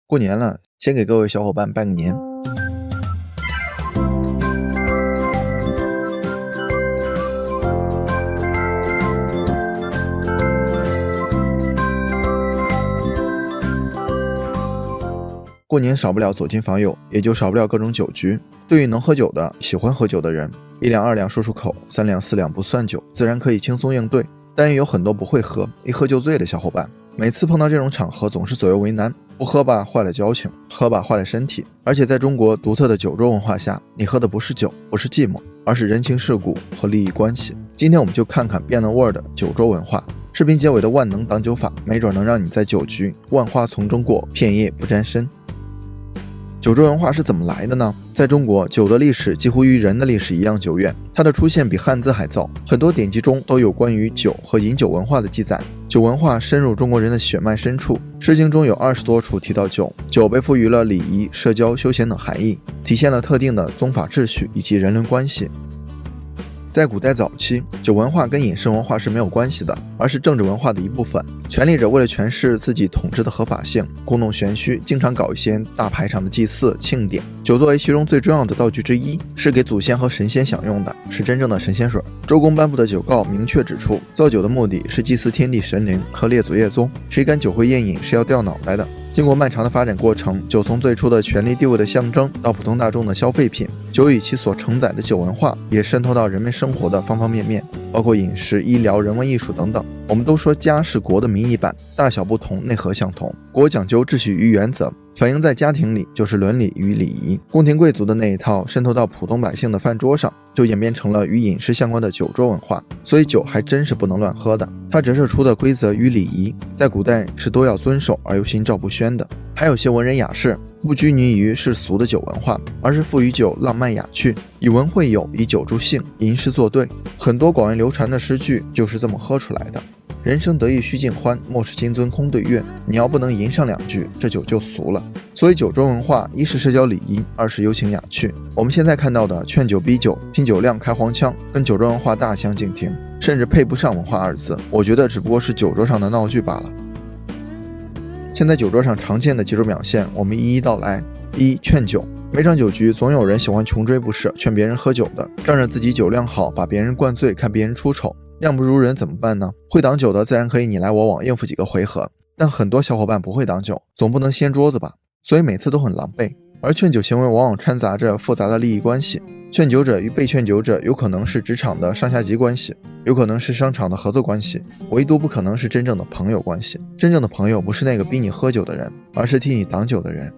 过年了，先给各位小伙伴拜个年。过年少不了走亲访友，也就少不了各种酒局。对于能喝酒的、喜欢喝酒的人，1两2两说出口，3两4两不算酒，自然可以轻松应对。但也有很多不会喝，一喝就醉的小伙伴，每次碰到这种场合总是左右为难，不喝吧坏了交情，喝吧坏了身体。而且在中国独特的酒桌文化下，你喝的不是酒，不是寂寞，而是人情世故和利益关系。今天我们就看看变了味儿的酒桌文化。视频结尾的万能挡酒法，没准能让你在酒局万花丛中过，片叶不沾身。酒桌文化是怎么来的呢？在中国，酒的历史几乎与人的历史一样久远，它的出现比汉字还早，很多典籍中都有关于酒和饮酒文化的记载。酒文化深入中国人的血脉深处，《诗经》中有20多处提到酒，酒被赋予了礼仪、社交、休闲等含义，体现了特定的宗法秩序以及人伦关系。在古代早期，酒文化跟饮食文化是没有关系的，而是政治文化的一部分。权力者为了诠释自己统治的合法性，故弄玄虚，经常搞一些大排场的祭祀庆典。酒作为其中最重要的道具之一，是给祖先和神仙享用的，是真正的神仙水。周公颁布的酒告明确指出，造酒的目的是祭祀天地神灵和列祖列宗，谁敢酒会宴饮是要掉脑袋的。经过漫长的发展过程，酒从最初的权力地位的象征，到普通大众的消费品，酒与其所承载的酒文化也渗透到人们生活的方方面面，包括饮食、医疗、人文艺术等等。我们都说家是国的迷你版，大小不同，内核相同。国讲究秩序与原则，反映在家庭里就是伦理与礼仪。宫廷贵族的那一套渗透到普通百姓的饭桌上，就演变成了与饮食相关的酒桌文化。所以酒还真是不能乱喝的，它折射出的规则与礼仪，在古代是都要遵守而又心照不宣的。还有些文人雅士不拘泥于世俗的酒文化，而是赋予酒浪漫雅趣，以文会友，以酒助兴，吟诗作对。很多广为流传的诗句就是这么喝出来的。人生得意须尽欢，莫使金樽空对月。你要不能吟上2句，这酒就俗了。所以酒桌文化，一是社交礼仪，二是幽情雅趣。我们现在看到的劝酒逼酒、拼酒量、开黄腔，跟酒桌文化大相径庭，甚至配不上文化2字。我觉得只不过是酒桌上的闹剧罢了。现在酒桌上常见的几种表现，我们一一道来。1. 劝酒。每场酒局总有人喜欢穷追不舍，劝别人喝酒的，仗着自己酒量好，把别人灌醉，看别人出丑。量不如人怎么办呢？会挡酒的自然可以你来我往应付几个回合，但很多小伙伴不会挡酒，总不能掀桌子吧，所以每次都很狼狈。而劝酒行为往往掺杂着复杂的利益关系，劝酒者与被劝酒者有可能是职场的上下级关系，有可能是商场的合作关系，唯独不可能是真正的朋友关系。真正的朋友不是那个逼你喝酒的人，而是替你挡酒的人。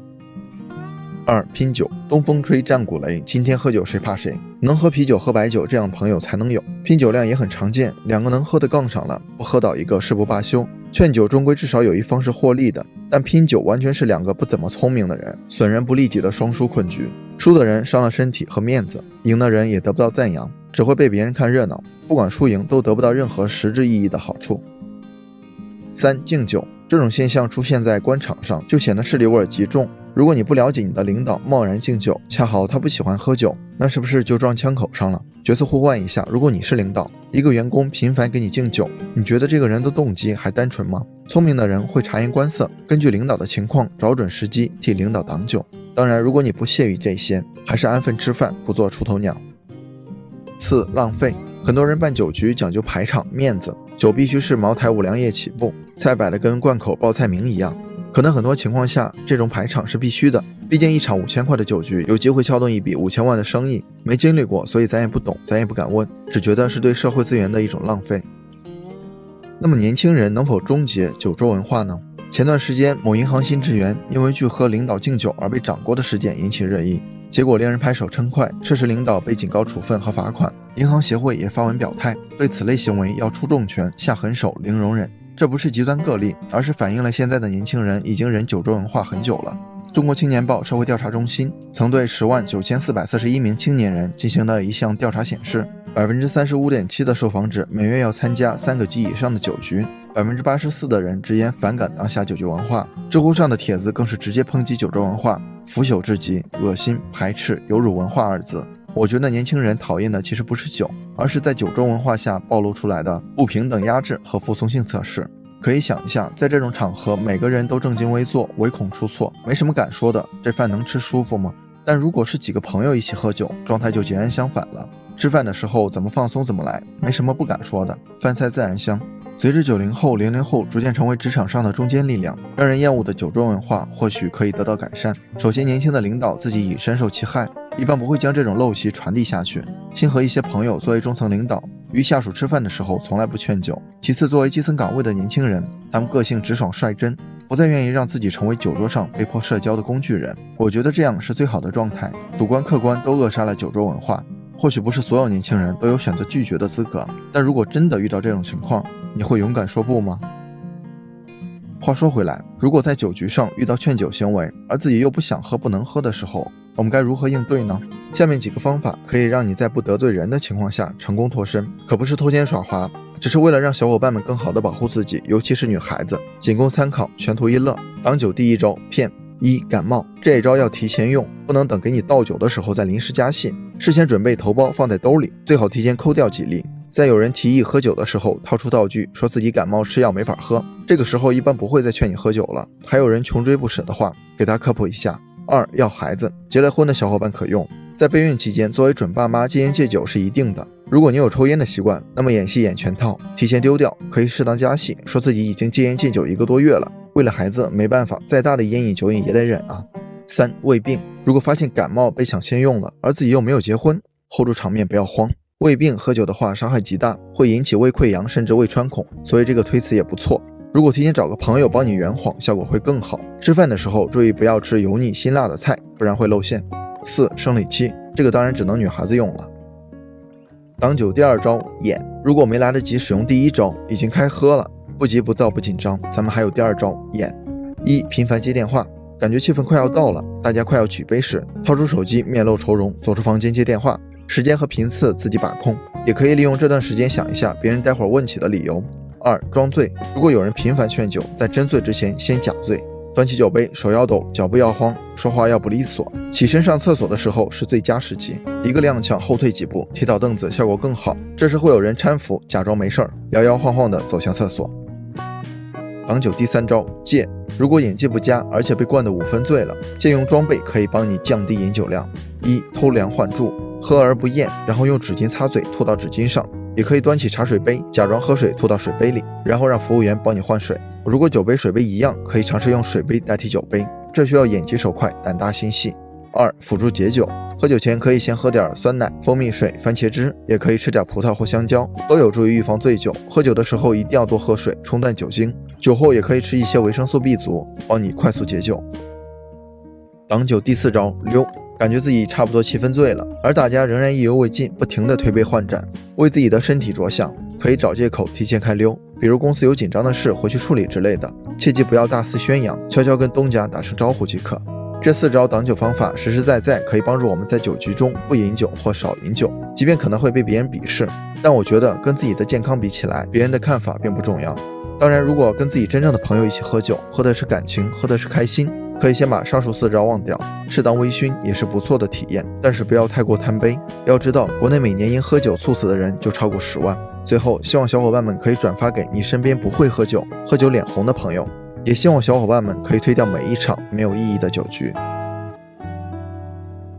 2. 拼酒。东风吹战鼓擂，今天喝酒谁怕谁？能喝啤酒喝白酒，这样的朋友才能有。拼酒量也很常见，两个能喝的杠上了，不喝倒一个誓不罢休。劝酒终归至少有一方是获利的，但拼酒完全是2个不怎么聪明的人，损人不利己的双输困局。输的人伤了身体和面子，赢的人也得不到赞扬，只会被别人看热闹，不管输赢都得不到任何实质意义的好处。3. 敬酒。这种现象出现在官场上，就显得势力味极重。如果你不了解你的领导，贸然敬酒，恰好他不喜欢喝酒，那是不是就撞枪口上了？角色互换一下，如果你是领导，一个员工频繁给你敬酒，你觉得这个人的动机还单纯吗？聪明的人会察言观色，根据领导的情况找准时机替领导挡酒。当然，如果你不屑于这些，还是安分吃饭，不做出头鸟。4. 浪费。很多人办酒局讲究排场面子，酒必须是茅台5粮液起步，菜摆的跟贯口报菜名一样。可能很多情况下，这种排场是必须的，毕竟一场5000块的酒局，有机会撬动一笔5000万的生意，没经历过，所以咱也不懂，咱也不敢问，只觉得是对社会资源的一种浪费。那么年轻人能否终结酒桌文化呢？前段时间，某银行新职员因为拒喝领导敬酒而被掌掴的事件引起热议，结果令人拍手称快，涉事领导被警告处分和罚款。银行协会也发文表态，对此类行为要出重拳，下狠手，零容忍。这不是极端个例，而是反映了现在的年轻人已经忍酒桌文化很久了。中国青年报社会调查中心曾对109441名青年人进行的一项调查显示， 35.7% 的受访者每月要参加3个及以上的酒局， 84% 的人直言反感当下酒局文化。知乎上的帖子更是直接抨击酒桌文化，腐朽至极，恶心、排斥、有辱文化2字。我觉得年轻人讨厌的其实不是酒，而是在酒桌文化下暴露出来的不平等压制和服从性测试。可以想一下，在这种场合，每个人都正襟危坐，唯恐出错，没什么敢说的，这饭能吃舒服吗？但如果是几个朋友一起喝酒，状态就截然相反了。吃饭的时候怎么放松怎么来，没什么不敢说的，饭菜自然香。随着90后、00后逐渐成为职场上的中坚力量，让人厌恶的酒桌文化或许可以得到改善。首先，年轻的领导自己已深受其害，一般不会将这种陋习传递下去。幸和一些朋友作为中层领导，与下属吃饭的时候从来不劝酒。其次，作为基层岗位的年轻人，他们个性直爽率真，不再愿意让自己成为酒桌上被迫社交的工具人。我觉得这样是最好的状态，主观客观都扼杀了酒桌文化。或许不是所有年轻人都有选择拒绝的资格，但如果真的遇到这种情况，你会勇敢说不吗？话说回来，如果在酒局上遇到劝酒行为，而自己又不想喝不能喝的时候，我们该如何应对呢？下面几个方法可以让你在不得罪人的情况下成功脱身，可不是偷奸耍滑，只是为了让小伙伴们更好地保护自己，尤其是女孩子，仅供参考，全图一乐。挡酒第一招，骗。一、感冒，这一招要提前用，不能等给你倒酒的时候再临时加戏，事先准备头孢放在兜里，最好提前抠掉几粒。在有人提议喝酒的时候，掏出道具说自己感冒吃药没法喝，这个时候一般不会再劝你喝酒了。还有人穷追不舍的话，给他科普一下。二、要孩子，结了婚的小伙伴可用，在备孕期间作为准爸妈戒烟戒酒是一定的。如果你有抽烟的习惯，那么演戏演全套，提前丢掉，可以适当加戏，说自己已经戒烟戒酒1个多月了，为了孩子没办法，再大的烟瘾酒瘾也得忍啊。三、胃病，如果发现感冒被抢先用了，而自己又没有结婚，hold住场面不要慌。胃病喝酒的话伤害极大，会引起胃溃疡甚至胃穿孔，所以这个推辞也不错。如果提前找个朋友帮你圆谎，效果会更好。吃饭的时候注意不要吃油腻辛辣的菜，不然会露馅。四、生理期，这个当然只能女孩子用了。挡酒第二招，演。如果没来得及使用第一招，已经开喝了，不急不躁不紧张，咱们还有第二招，演。一、频繁接电话，感觉气氛快要到了，大家快要举杯时，掏出手机面露愁容，走出房间接电话，时间和频次自己把控，也可以利用这段时间想一下别人待会儿问起的理由。二、装醉，如果有人频繁劝酒，在真醉之前先假醉，端起酒杯，手要抖，脚步要慌，说话要不利索。起身上厕所的时候是最佳时机，一个踉跄后退几步，踢倒凳子效果更好。这时会有人搀扶，假装没事儿，摇摇晃晃地走向厕所。挡酒第三招，戒。如果演技不佳，而且被灌得5分醉了，借用装备可以帮你降低饮酒量。一、偷梁换柱，喝而不咽，然后用纸巾擦嘴吐到纸巾上，也可以端起茶水杯，假装喝水吐到水杯里，然后让服务员帮你换水。如果酒杯水杯一样，可以尝试用水杯代替酒杯，这需要眼疾手快，胆大心细。二、辅助解酒，喝酒前可以先喝点酸奶、蜂蜜水、番茄汁，也可以吃点葡萄或香蕉，都有助于预防醉酒。喝酒的时候一定要多喝水，冲淡酒精。酒后也可以吃一些维生素 B 族，帮你快速解酒。挡酒第四招，溜。感觉自己差不多气氛醉了，而大家仍然意犹未尽，不停地推杯换盏，为自己的身体着想，可以找借口提前开溜，比如公司有紧张的事回去处理之类的，切记不要大肆宣扬，悄悄跟东家打声招呼即可。这4招挡酒方法实实在在可以帮助我们在酒局中不饮酒或少饮酒，即便可能会被别人鄙视，但我觉得跟自己的健康比起来，别人的看法并不重要。当然，如果跟自己真正的朋友一起喝酒，喝的是感情，喝的是开心，可以先把上述4招忘掉，适当微醺也是不错的体验，但是不要太过贪杯。要知道，国内每年因喝酒猝死的人就超过10万。最后，希望小伙伴们可以转发给你身边不会喝酒、喝酒脸红的朋友，也希望小伙伴们可以推掉每一场没有意义的酒局。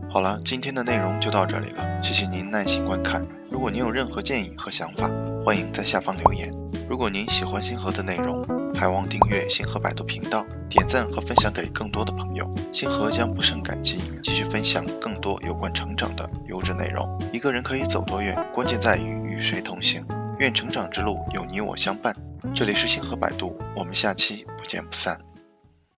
好了，今天的内容就到这里了，谢谢您耐心观看。如果您有任何建议和想法，欢迎在下方留言。如果您喜欢星河的内容，还望订阅星河百度频道，点赞和分享给更多的朋友。星河将不胜感激，继续分享更多有关成长的优质内容。一个人可以走多远，关键在于与谁同行。愿成长之路有你我相伴。这里是星河百度，我们下期不见不散。